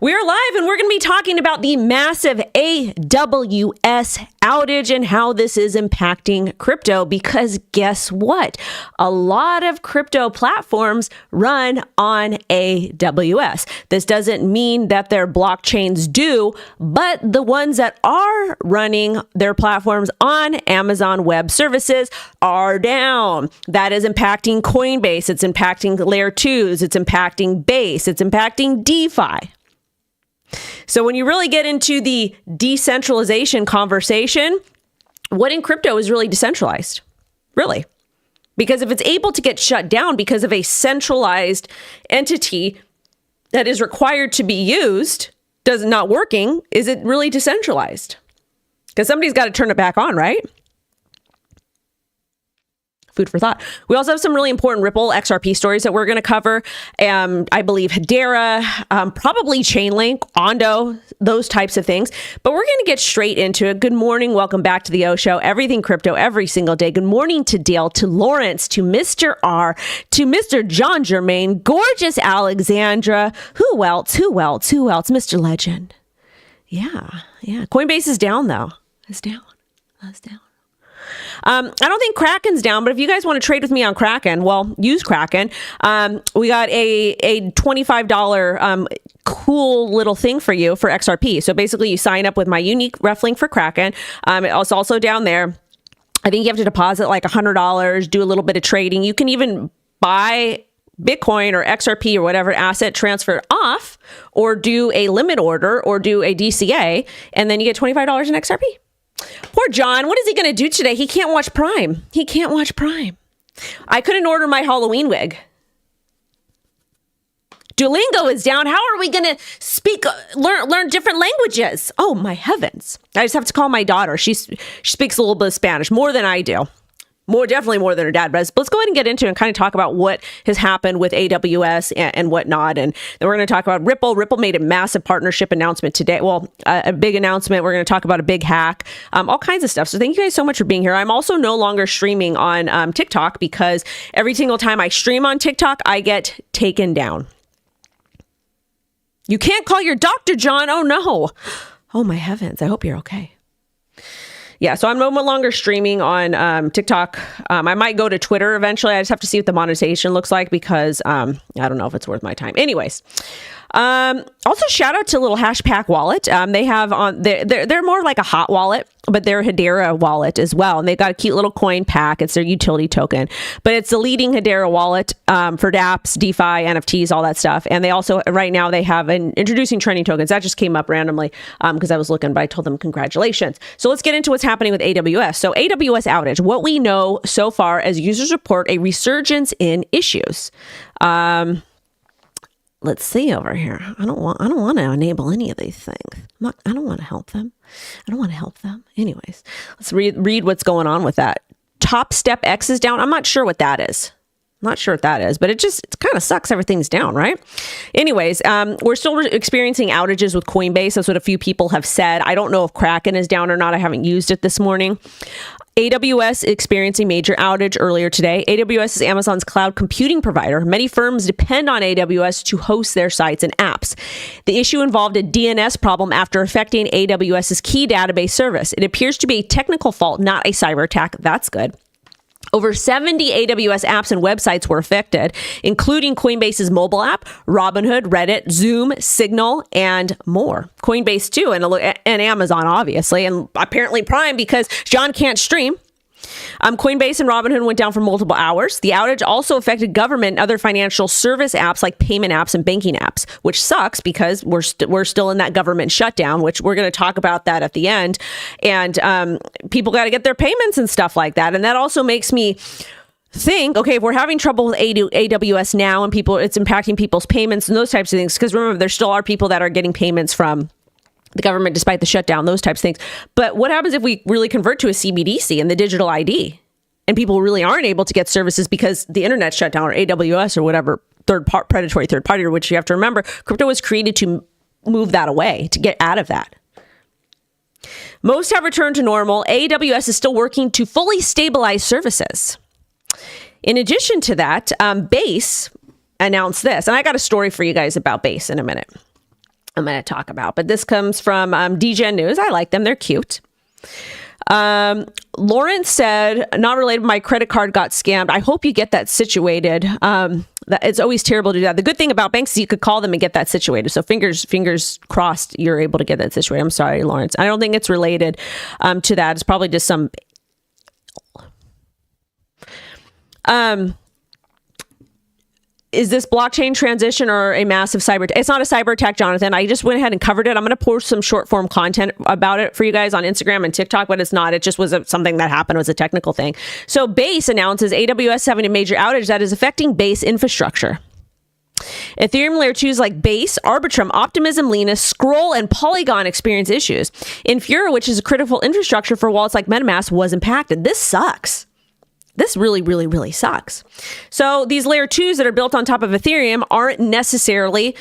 We are live and we're going to be talking about the massive AWS outage and how this is impacting crypto, because guess what? A lot of crypto platforms run on AWS. This doesn't mean that their blockchains do, but the ones that are running their platforms on Amazon Web Services are down. That is impacting Coinbase. It's impacting Layer 2s. It's impacting Base. It's impacting DeFi. So when you really get into the decentralization conversation, what in crypto is really decentralized? Really? Because if it's able to get shut down because of a centralized entity that is required to be used, not working, is it really decentralized? Because somebody's got to turn it back on, right? Food for thought. We also have some really important Ripple XRP stories that we're going to cover. I believe Hedera, probably Chainlink, Ondo, those types of things. But we're going to get straight into it. Good morning. Welcome back to the O Show. Everything crypto every single day. Good morning to Dale, to Lawrence, to Mr. R, to Mr. John Germain, gorgeous Alexandra. Who else? Mr. Legend. Yeah. Coinbase is down, though. It's down. I don't think KRAKEN's down, but if you guys want to trade with me on KRAKEN, well, use KRAKEN. We got a $25 cool little thing for you for XRP. So basically you sign up with my unique ref link for KRAKEN. It's also down there. I think you have to deposit like $100, do a little bit of trading. You can even buy Bitcoin or XRP or whatever asset transfer off, or do a limit order or do a DCA, and then you get $25 in XRP. Poor John, what is he going to do today? He can't watch Prime. I couldn't order my Halloween wig. Duolingo is down. How are we going to learn different languages? Oh, my heavens. I just have to call my daughter. She speaks a little bit of Spanish, more than I do. Definitely more than her dad. But let's go ahead and get into it and kind of talk about what has happened with AWS and whatnot. And then we're going to talk about Ripple. Ripple made a massive partnership announcement today. Well, a big announcement. We're going to talk about a big hack, all kinds of stuff. So thank you guys so much for being here. I'm also no longer streaming on TikTok, because every single time I stream on TikTok, I get taken down. You can't call your doctor, John. Oh, no. Oh, my heavens. I hope you're okay. Yeah, so I'm no longer streaming on TikTok. I might go to Twitter eventually. I just have to see what the monetization looks like, because I don't know if it's worth my time. Anyways, also shout out to little Hashpack wallet. They have they're more like a hot wallet, but they're Hedera wallet as well. And they've got a cute little coin pack. It's their utility token, but it's the leading Hedera wallet for dApps, DeFi, NFTs, all that stuff. And they also, right now, they have introducing trending tokens. That just came up randomly because I was looking, but I told them congratulations. So let's get into what's happening with AWS. So AWS outage, what we know so far as users report a resurgence in issues. Let's see over here. I don't want to enable any of these things. I don't want to help them. Anyways, let's read what's going on with that. Top Step X is down. I'm not sure what that is. But it kind of sucks. Everything's down, right? Anyways, we're still experiencing outages with Coinbase. That's what a few people have said. I don't know if KRAKEN is down or not. I haven't used it this morning. AWS experienced a major outage earlier today. AWS is Amazon's cloud computing provider. Many firms depend on AWS to host their sites and apps. The issue involved a DNS problem after affecting AWS's key database service. It appears to be a technical fault, not a cyber attack. That's good. Over 70 AWS apps and websites were affected, including Coinbase's mobile app, Robinhood, Reddit, Zoom, Signal, and more. Coinbase too, and Amazon, obviously, and apparently Prime, because John can't stream. Coinbase and Robinhood went down for multiple hours. The outage also affected government and other financial service apps like payment apps and banking apps, which sucks because we're still in that government shutdown, which we're going to talk about that at the end. And people got to get their payments and stuff like that. And that also makes me think, okay, if we're having trouble with AWS now and it's impacting people's payments and those types of things, because remember, there still are people that are getting payments from the government despite the shutdown, those types of things. But what happens if we really convert to a CBDC and the digital ID and people really aren't able to get services because the internet shut down, or AWS or whatever predatory third party, which you have to remember, crypto was created to move that away, to get out of that. Most have returned to normal. AWS is still working to fully stabilize services. In addition to that, Base announced this, and I got a story for you guys about Base in a minute. I'm going to talk about. But this comes from DGen News. I like them. They're cute. Lawrence said, not related, my credit card got scammed. I hope you get that situated. It's always terrible to do that. The good thing about banks is you could call them and get that situated. So fingers crossed you're able to get that situated. I'm sorry, Lawrence. I don't think it's related to that. It's probably just some... Is this blockchain transition or a massive cyber? It's not a cyber attack, Jonathan. I just went ahead and covered it. I'm going to post some short form content about it for you guys on Instagram and TikTok, but it's not. It just was something that happened. It was a technical thing. So Base announces AWS having a major outage that is affecting Base infrastructure. Ethereum layer 2s like Base, Arbitrum, Optimism, Lena, Scroll, and Polygon experience issues. Infura, which is a critical infrastructure for wallets like MetaMask, was impacted. This sucks. This really, really, really sucks. So these layer 2s that are built on top of Ethereum aren't necessarily...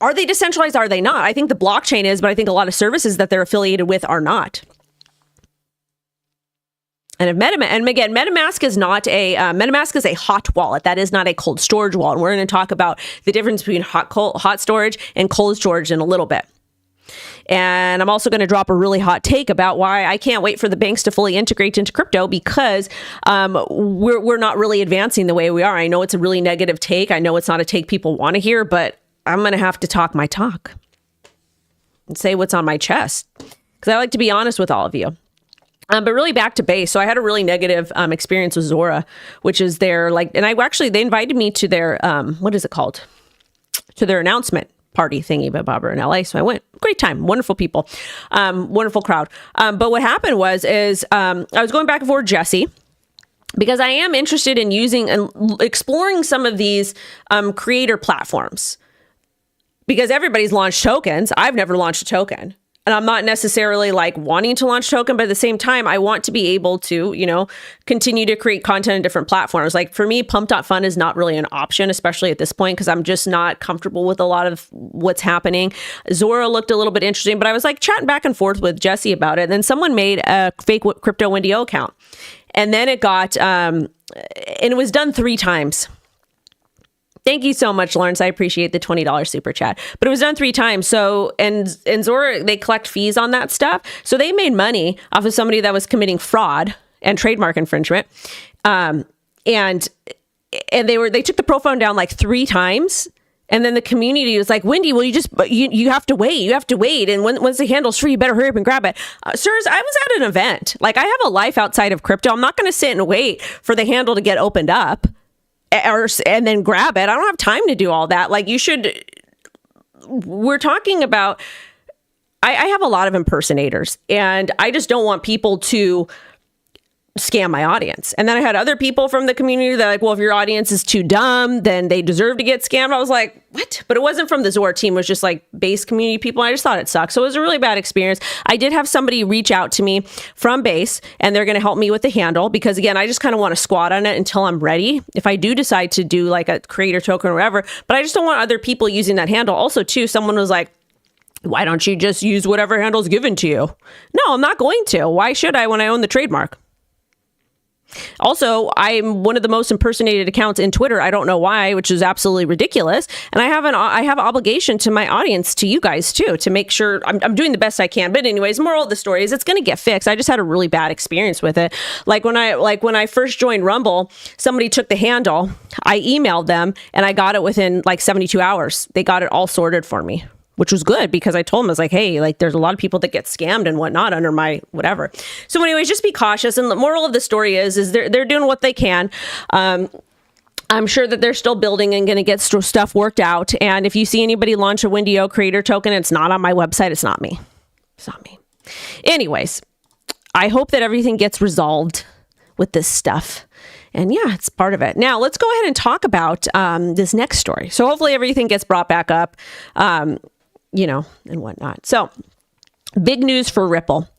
Are they decentralized? Are they not? I think the blockchain is, but I think a lot of services that they're affiliated with are not. And if MetaMask is not a MetaMask is a hot wallet. That is not a cold storage wallet. And we're going to talk about the difference between hot storage and cold storage in a little bit. And I'm also going to drop a really hot take about why I can't wait for the banks to fully integrate into crypto, because we're not really advancing the way we are. I know it's a really negative take. I know it's not a take people want to hear, but I'm going to have to talk my talk and say what's on my chest, because I like to be honest with all of you. But really back to Base. So I had a really negative experience with Zora, which is their they invited me to their, what is it called? To their announcement party thingy, but Barbara in LA. So I went. Great time. Wonderful people. Wonderful crowd. But what happened was I was going back and forth with Jesse, because I am interested in using and exploring some of these creator platforms, because everybody's launched tokens. I've never launched a token. And I'm not necessarily like wanting to launch token, but at the same time, I want to be able to, continue to create content on different platforms. Like for me, pump.fun is not really an option, especially at this point, because I'm just not comfortable with a lot of what's happening. Zora looked a little bit interesting, but I was like chatting back and forth with Jesse about it. And then someone made a fake CryptoWendyO account. And then it got, and it was done 3 times. Thank you so much, Lawrence. I appreciate the $20 super chat. But it was done 3 times. So, and Zora, they collect fees on that stuff. So they made money off of somebody that was committing fraud and trademark infringement. And they took the profile down like 3 times. And then the community was like, Wendy, well, you have to wait. You have to wait. And once the handle's free, you better hurry up and grab it. Sirs, I was at an event. Like, I have a life outside of crypto. I'm not going to sit and wait for the handle to get opened up and then grab it. I don't have time to do all that. Like, we're talking about, I have a lot of impersonators, and I just don't want people to scam my audience. And then I had other people from the community that like, well, if your audience is too dumb, then they deserve to get scammed. I was like, what? But it wasn't from the Zora team. It was just like Base community people. I just thought it sucked. So it was a really bad experience. I did have somebody reach out to me from Base, and they're going to help me with the handle, because again, I just kind of want to squat on it until I'm ready. If I do decide to do like a creator token or whatever, but I just don't want other people using that handle. Also too, someone was like, why don't you just use whatever handle's given to you? No, I'm not going to. Why should I when I own the trademark? Also, I'm one of the most impersonated accounts in Twitter. I don't know why, which is absolutely ridiculous. And I have an obligation to my audience, to you guys too, to make sure I'm doing the best I can. But anyways, moral of the story is it's going to get fixed. I just had a really bad experience with it. Like when I first joined Rumble, somebody took the handle. I emailed them and I got it within like 72 hours. They got it all sorted for me, which was good, because I told them, I was like, hey, like there's a lot of people that get scammed and whatnot under my whatever. So anyways, just be cautious. And the moral of the story is they're doing what they can. I'm sure that they're still building and going to get stuff worked out. And if you see anybody launch a WendyO creator token, it's not on my website. It's not me. It's not me. Anyways, I hope that everything gets resolved with this stuff. And yeah, it's part of it. Now, let's go ahead and talk about this next story. So hopefully everything gets brought back up. And whatnot. So big news for Ripple.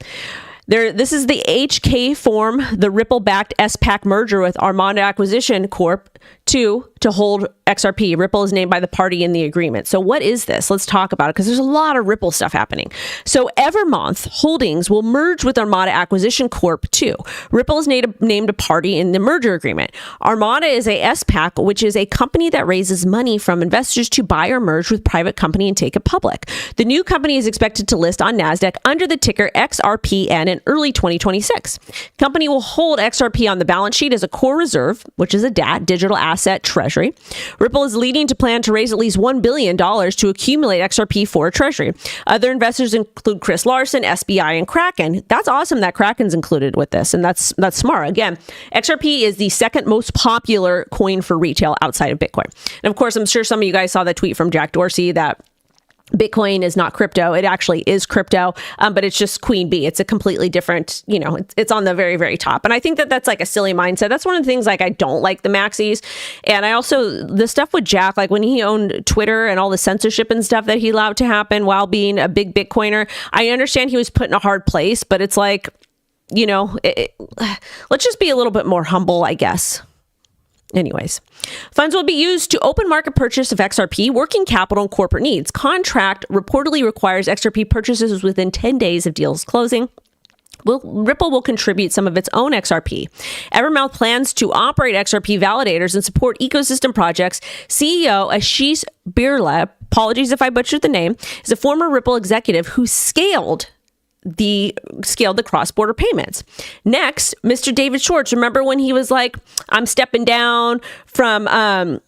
This is the HK form, the Ripple-backed SPAC merger with Armada Acquisition Corp. to hold XRP. Ripple is named by the party in the agreement. So what is this? Let's talk about it because there's a lot of Ripple stuff happening. So Evermonth Holdings will merge with Armada Acquisition Corp. 2. Ripple is named a party in the merger agreement. Armada is a SPAC, which is a company that raises money from investors to buy or merge with private company and take it public. The new company is expected to list on NASDAQ under the ticker XRPN in early 2026. Company will hold XRP on the balance sheet as a core reserve, which is a DAT, digital asset treasury. Ripple is leading to plan to raise at least $1 billion to accumulate XRP for a treasury. Other investors include Chris Larson, SBI, and KRAKEN. That's awesome that KRAKEN's included with this, and that's smart. Again, XRP is the second most popular coin for retail outside of Bitcoin. And of course, I'm sure some of you guys saw the tweet from Jack Dorsey that Bitcoin is not crypto. It actually is crypto, but it's just Queen Bee. It's a completely different, it's on the very, very top. And I think that that's like a silly mindset. That's one of the things like I don't like the maxis. And I also, the stuff with Jack, like when he owned Twitter and all the censorship and stuff that he allowed to happen while being a big Bitcoiner, I understand he was put in a hard place, but it's like, let's just be a little bit more humble, I guess. Anyways, funds will be used to open market purchase of XRP, working capital, and corporate needs. Contract reportedly requires XRP purchases within 10 days of deals closing. Ripple will contribute some of its own XRP. Evermouth plans to operate XRP validators and support ecosystem projects. CEO Ashish Birla, apologies if I butchered the name, is a former Ripple executive who scaled the cross-border payments. Next, Mr. David Schwartz. Remember when he was like, I'm stepping down from being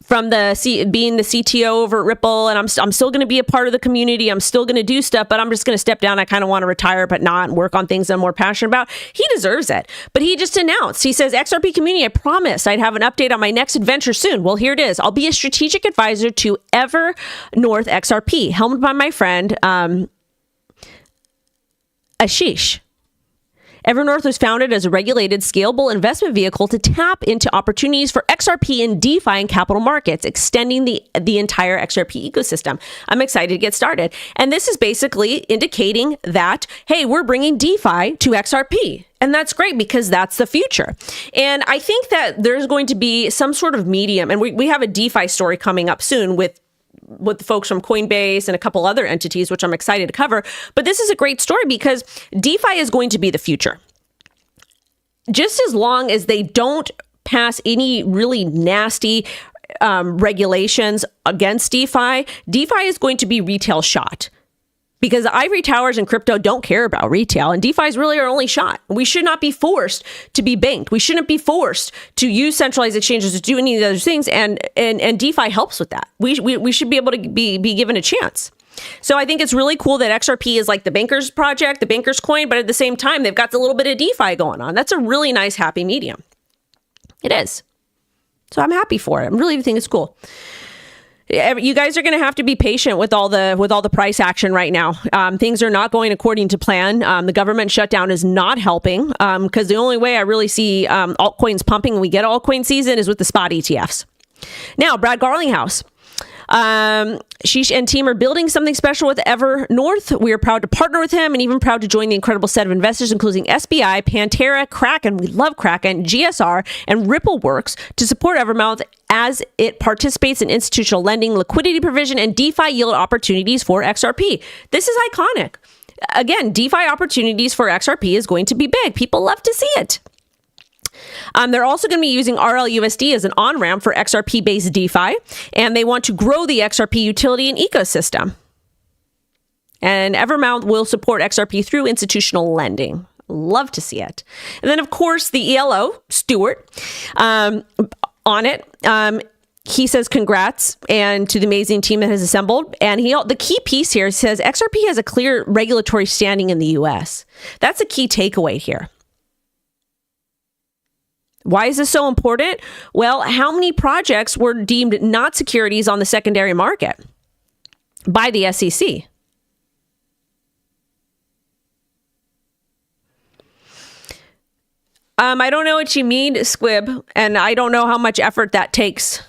the CTO over at Ripple, and I'm still going to be a part of the community. I'm still going to do stuff, but I'm just going to step down. I kind of want to retire, but not, and work on things I'm more passionate about. He deserves it. But he just announced, he says, XRP community, I promised I'd have an update on my next adventure soon. Well, here it is. I'll be a strategic advisor to Evernorth XRP, helmed by my friend, Ashish. Evernorth was founded as a regulated, scalable investment vehicle to tap into opportunities for XRP in DeFi and capital markets, extending the entire XRP ecosystem. I'm excited to get started. And this is basically indicating that, hey, we're bringing DeFi to XRP. And that's great because that's the future. And I think that there's going to be some sort of medium, and we have a DeFi story coming up soon with the folks from Coinbase and a couple other entities, which I'm excited to cover. But this is a great story because DeFi is going to be the future. Just as long as they don't pass any really nasty regulations against DeFi, DeFi is going to be retail shot. Because ivory towers and crypto don't care about retail, and DeFi is really our only shot. We should not be forced to be banked. We shouldn't be forced to use centralized exchanges to do any of those things, and DeFi helps with that. We should be able to be given a chance. So I think it's really cool that XRP is like the banker's project, the banker's coin, but at the same time, they've got a little bit of DeFi going on. That's a really nice, happy medium. It is. So I'm happy for it. I really think it's cool. You guys are going to have to be patient with all the price action right now. Things are not going according to plan. The government shutdown is not helping because the only way I really see altcoins pumping when we get altcoin season is with the spot ETFs. Now, Brad Garlinghouse. She and team are building something special with Evernorth. We are proud to partner with him and even proud to join the incredible set of investors, including SBI, Pantera, KRAKEN, we love KRAKEN, GSR, and RippleWorks to support Evermouth as it participates in institutional lending, liquidity provision, and DeFi yield opportunities for XRP. This is iconic. Again, DeFi opportunities for XRP is going to be big. People love to see it. They're also going to be using RLUSD as an on-ramp for XRP-based DeFi, and they want to grow the XRP utility and ecosystem. And Evermouth will support XRP through institutional lending. Love to see it. And then, of course, the ELO, Stuart, on it. He says congrats and to the amazing team that has assembled. And the key piece here says XRP has a clear regulatory standing in the U.S. That's a key takeaway here. Why is this so important? Well, how many projects were deemed not securities on the secondary market by the SEC? I don't know what you mean, Squib, and I don't know how much effort that takes.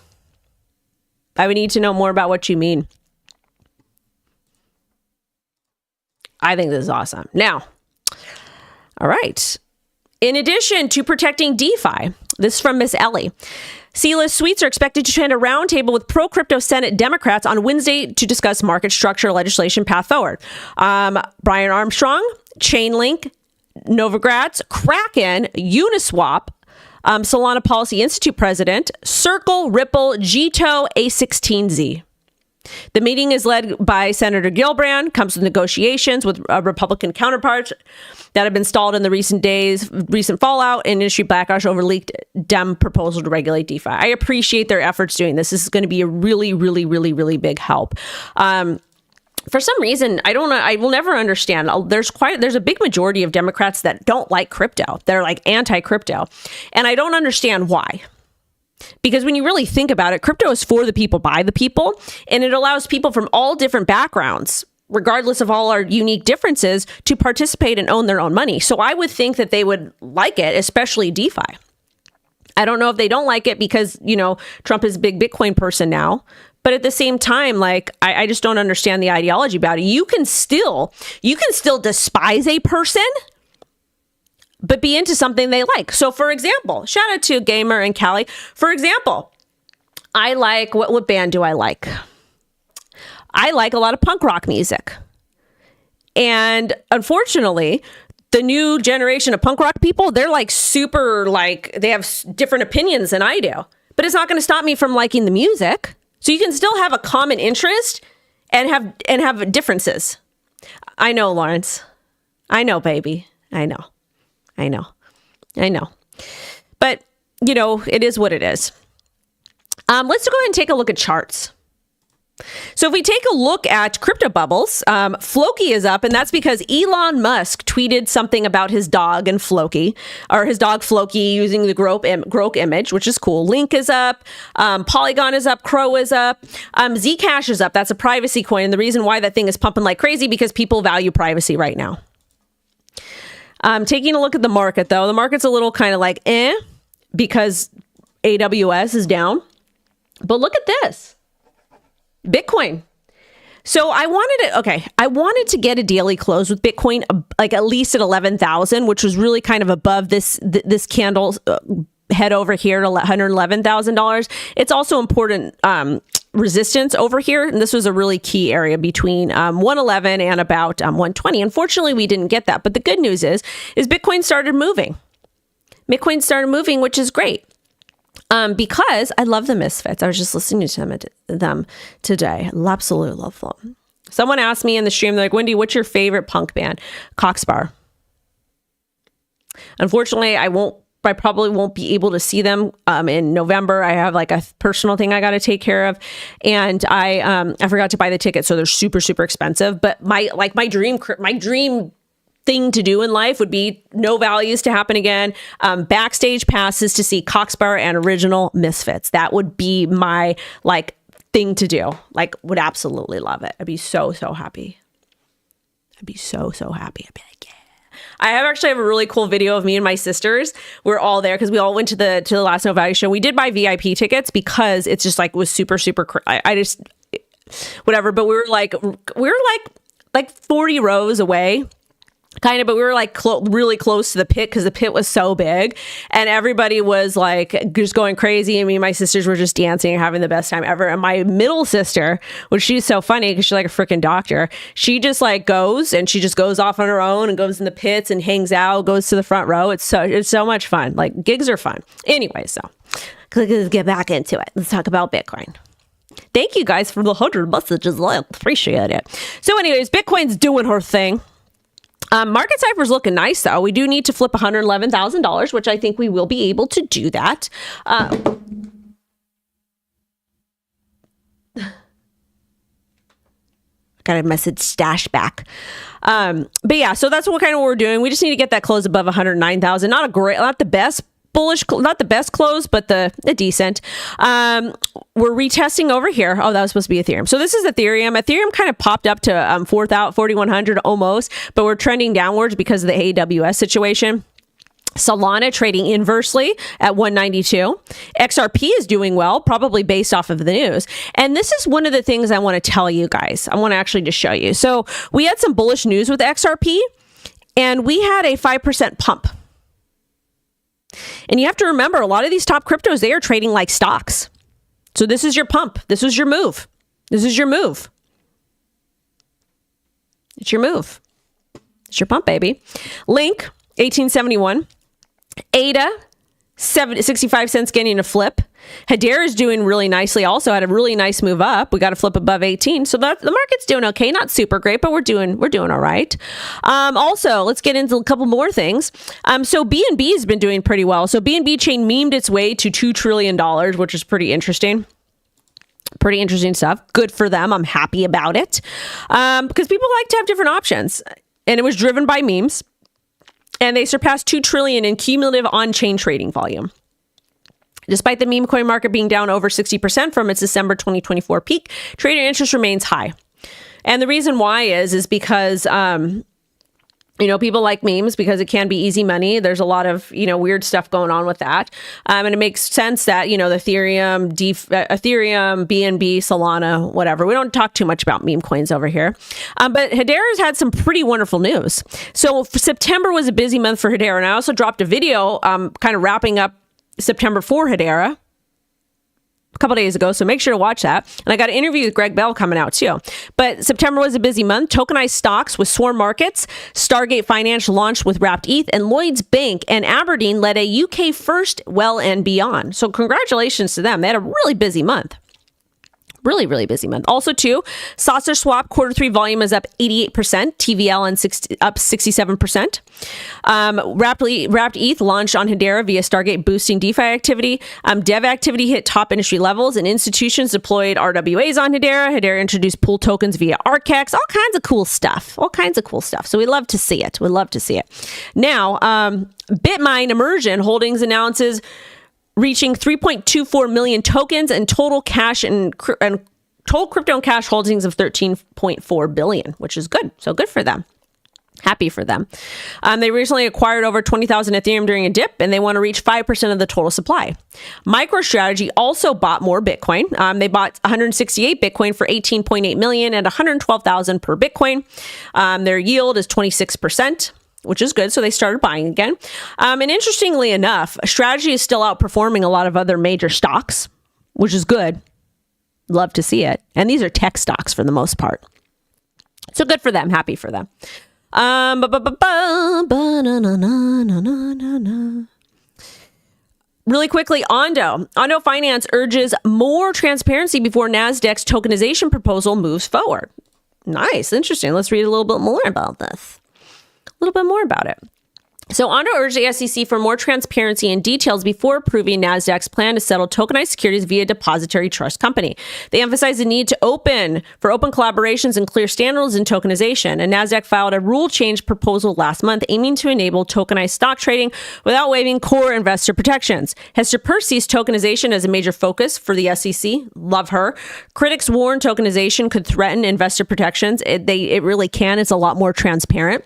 I would need to know more about what you mean. I think this is awesome. Now, all right. In addition to protecting DeFi, This is from Miss Ellie. C-list suites are expected to attend a roundtable with pro-crypto Senate Democrats on Wednesday to discuss market structure legislation path forward. Brian Armstrong, Chainlink, Novogratz, KRAKEN, Uniswap, Solana Policy Institute President, Circle, Ripple, Jito, A16Z. The meeting is led by Senator Gillibrand, comes with negotiations with Republican counterparts that have been stalled in the recent fallout and industry backlash over leaked Dem proposal to regulate DeFi. I appreciate their efforts doing this. This is going to be a really, really, really, really big help. For some reason, I will never understand. There's a big majority of Democrats that don't like crypto. They're like anti-crypto. And I don't understand why. Because when you really think about it, crypto is for the people, by the people, and it allows people from all different backgrounds, regardless of all our unique differences, to participate and own their own money. So I would think that they would like it, especially DeFi. I don't know if they don't like it because, Trump is a big Bitcoin person now. But at the same time, I just don't understand the ideology about it. You can still despise a person, but be into something they like. So, for example, shout out to Gamer and Callie. For example, I like, what band do I like? I like a lot of punk rock music. And unfortunately, the new generation of punk rock people, they're they have different opinions than I do. But it's not going to stop me from liking the music. So you can still have a common interest and have differences. I know, Lawrence. I know, baby. I know. But, it is what it is. Let's go ahead and take a look at charts. So if we take a look at crypto bubbles, Floki is up, and that's because Elon Musk tweeted something about his dog and Floki, or his dog Floki using the Grok image, which is cool. Link is up, Polygon is up, Crow is up, Zcash is up. That's a privacy coin, and the reason why that thing is pumping like crazy because people value privacy right now. Taking a look at the market, though, the market's a little kind of because AWS is down. But look at this. Bitcoin. So I wanted to get a daily close with Bitcoin, at least at 11,000, which was really kind of above this candle head over here to $111,000. It's also important resistance over here, and this was a really key area between 111 and about 120. Unfortunately, we didn't get that, but the good news is Bitcoin started moving. Bitcoin started moving, which is great. Because I love the Misfits. I was just listening to them today. I absolutely love them. Someone asked me in the stream, they're like, Wendy, what's your favorite punk band? HBAR. Unfortunately, I probably won't be able to see them in November. I have a personal thing I got to take care of, and I forgot to buy the tickets, so they're super, super expensive. But my dream thing to do in life would be no values to happen again. Backstage passes to see HBAR and original Misfits. That would be my thing to do. Would absolutely love it. I'd be so, so happy. I'd be so, so happy. I'd be like, yeah. I actually have a really cool video of me and my sisters. We're all there because we all went to the last No Value show. We did buy VIP tickets because it's just was super, super. I just whatever. But we were 40 rows away. Kind of, but we were really close to the pit because the pit was so big and everybody was just going crazy. And me and my sisters were just dancing and having the best time ever. And my middle sister, which she's so funny because she's like a freaking doctor, she just goes off on her own and goes in the pits and hangs out, goes to the front row. It's so much fun. Gigs are fun. Anyway, so let's get back into it. Let's talk about Bitcoin. Thank you guys for the 100 messages. I appreciate it. So anyways, Bitcoin's doing her thing. Market CIPHER's looking nice, though. We do need to flip $111,000, which I think we will be able to do that. Got a message stash back. But yeah, so that's what we're doing. We just need to get that close above 109,000. Not the best bullish, not the best close, but the decent. We're retesting over here. Oh, that was supposed to be Ethereum. So this is Ethereum. Ethereum kind of popped up to 4,100 almost, but we're trending downwards because of the AWS situation. Solana trading inversely at 192. XRP is doing well, probably based off of the news. And this is one of the things I want to tell you guys. I want to actually just show you. So we had some bullish news with XRP, and we had a 5% pump. And you have to remember, a lot of these top cryptos, they are trading like stocks. So this is your pump. This is your move. This is your move. It's your move. It's your pump, baby. Link, 1871. ADA, 65 cents getting a flip. Hedera is doing really nicely. Also had a really nice move up. We got a flip above 18. So the market's doing okay. Not super great, but we're doing all right. Also, let's get into a couple more things. So BNB has been doing pretty well. So BNB Chain memed its way to $2 trillion, which is pretty interesting. Pretty interesting stuff. Good for them. I'm happy about it. Because people like to have different options. And it was driven by memes. And they surpassed 2 trillion in cumulative on-chain trading volume. Despite the meme coin market being down over 60% from its December 2024 peak, trader interest remains high. And the reason why is because, people like memes because it can be easy money. There's a lot of, weird stuff going on with that. And it makes sense that, the Ethereum, BNB, Solana, whatever. We don't talk too much about meme coins over here. But Hedera's had some pretty wonderful news. So September was a busy month for Hedera. And I also dropped a video kind of wrapping up September for Hedera a couple days ago, so make sure to watch that. And I got an interview with Greg Bell coming out too. But September was a busy month. Tokenized stocks with Swarm Markets, Stargate Financial launched with Wrapped ETH, and Lloyds Bank and Aberdeen led a UK first well and beyond. So congratulations to them. They had a really busy month. Really, really busy month. Also, too, Saucer Swap Q3 volume is up 88%, TVL up 67%. Wrapped ETH launched on Hedera via Stargate, boosting DeFi activity. Dev activity hit top industry levels, and institutions deployed RWAs on Hedera. Hedera introduced pool tokens via ARCX. All kinds of cool stuff. So we love to see it. Now, BitMine Immersion Holdings announces reaching 3.24 million tokens and total cash and total crypto and cash holdings of 13.4 billion, which is good. So good for them. Happy for them. They recently acquired over 20,000 Ethereum during a dip, and they want to reach 5% of the total supply. MicroStrategy also bought more Bitcoin. They bought 168 Bitcoin for 18.8 million and 112,000 per Bitcoin. Their yield is 26%. Which is good. So they started buying again. And interestingly enough, Strategy is still outperforming a lot of other major stocks, which is good. Love to see it. And these are tech stocks for the most part. So good for them. Happy for them. Really quickly, Ondo Finance urges more transparency before NASDAQ's tokenization proposal moves forward. Nice. Interesting. Let's read a little bit more about this. A little bit more about it. So Ondo urged the SEC for more transparency and details before approving NASDAQ's plan to settle tokenized securities via depository trust company. They emphasized the need for open collaborations and clear standards in tokenization. And NASDAQ filed a rule change proposal last month aiming to enable tokenized stock trading without waiving core investor protections. Hester Peirce sees tokenization as a major focus for the SEC. Love her. Critics warn tokenization could threaten investor protections. It really can. It's a lot more transparent.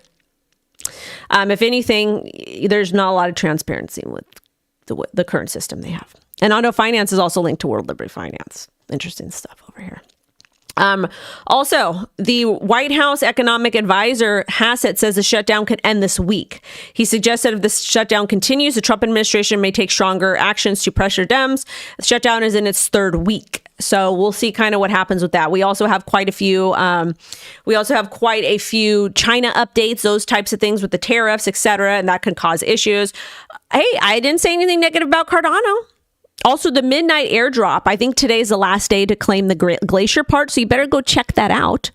If anything, there's not a lot of transparency with the current system they have. And Ondo Finance is also linked to World Liberty Finance. Interesting stuff over here. Also, the White House economic advisor Hassett says the shutdown could end this week. He suggests that if the shutdown continues, the Trump administration may take stronger actions to pressure Dems. The shutdown is in its third week. So we'll see kind of what happens with that. We also have quite a few China updates, those types of things with the tariffs, etc., and that could cause issues. Hey, I didn't say anything negative about Cardano. Also, the midnight airdrop. I think today is the last day to claim the glacier part, so you better go check that out.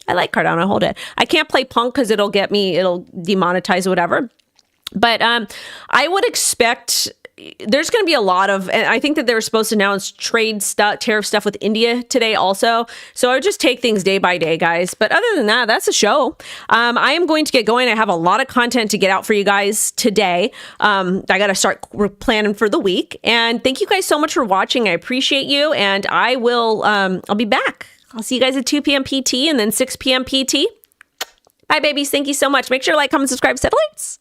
I like Cardano. Hold it. I can't play Punk because it'll demonetize or whatever. But I would expect there's going to be a lot of, and I think that they were supposed to announce tariff stuff with India today also. So I would just take things day by day, guys. But other than that, that's a show. I am going to get going. I have a lot of content to get out for you guys today. I got to start planning for the week. And thank you guys so much for watching. I appreciate you. And I will, I'll be back. I'll see you guys at 2 p.m. PT and then 6 p.m. PT. Bye, babies. Thank you so much. Make sure to like, comment, subscribe, set alerts.